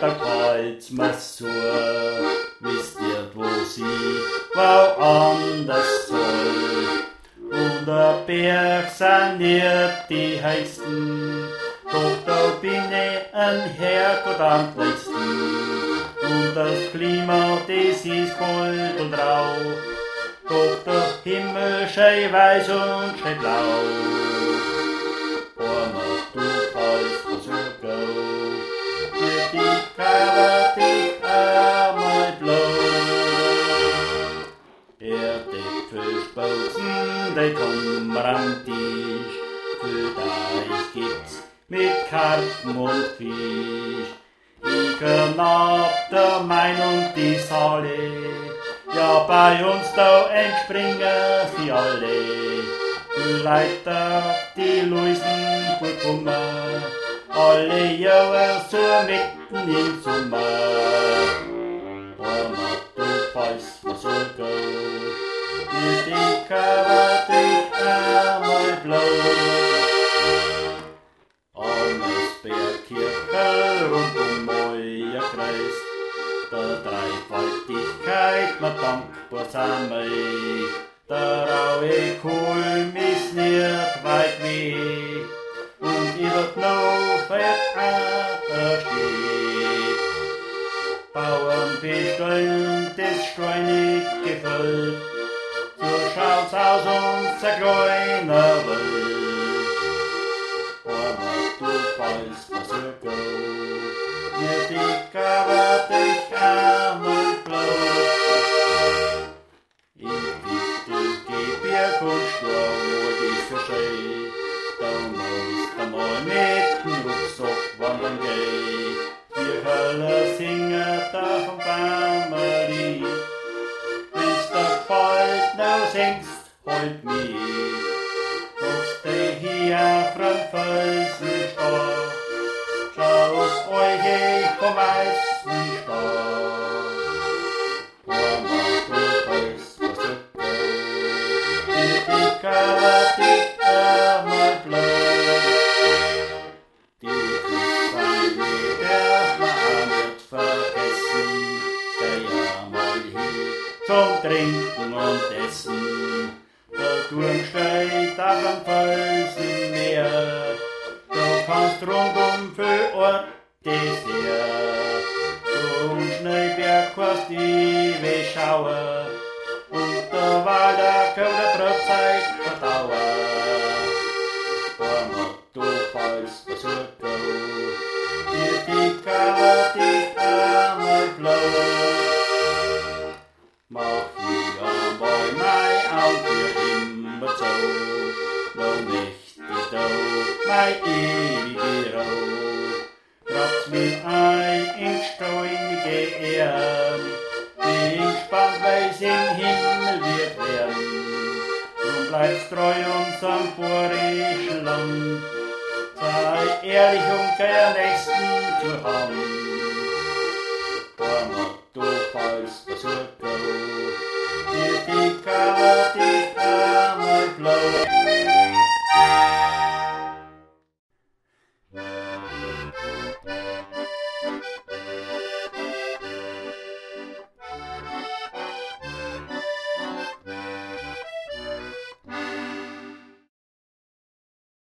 da kreuz mir's zu. Wisst ihr, wo sie woanders soll? Und der Berg sind nicht die heißten, doch da bin ich ein Herrgott am kleinsten. Und das Klima, das ist kalt und rau, doch der Himmel schön weiß und schön blau. Hoimat, du kannst was go, für die Kalle dich einmal blau. Erdäpfelspausen, die kommen am Tisch, für dich gibt's mit Karpfen und Fisch. Ich kann ab der Main und die Saale, ja bei uns da entspringen sie alle. Die Leiter, die Luisen, gut Kummer, alle Jahre so mitten im Sommer. Hoimat, du weißt, was soll go, für die Kalle dich einmal blau. Alles Bergkirche rund euer Kreis, der Dreifaltigkeit mit dankbar sein mich. Der raue Kulm ist nicht weit weg, und ich wird noch stehen. Bauern bestellen das steinig gefüllt, so schaut's aus unser kleiner Welt. Hoimat, du weißt, was go, mir die Kalle dich einmal blau. In Fichtelgebirge und Scharf, wo die Fische, da musst du mal mit dem Rucksack wandern gehen. Wir alle singen da vom Family, wenn's dir gefällt, now singst heut mit. Guckst dich hier vom Felsen stark, schau's euch ich vom weißen Stab. Hoimat, du weißt, was du go, für die Kalle dich einmal blau. Die Küste der man wird vergessen, geh einmal hin zum Trinken und Essen. Der Turm steht auf dem Felsenmeer, du kannst rundum für Ort her. Zum Schneeberg kannst ewig schauen, und der Wald der kalte Brotzeit verdauern. Hoimat, du weißt, was go, für die Kalle dich einmal blau. Mach ich einmal mein Auge immer so, noch nicht die Dau, mein ewige Rau. Trat's mir ein in steunige Erd, bin gespannt, weil's im Himmel wird werden. Drum bleibst treu unserem vorischen Land, sei ehrlich und geh am nächsten zur Hand.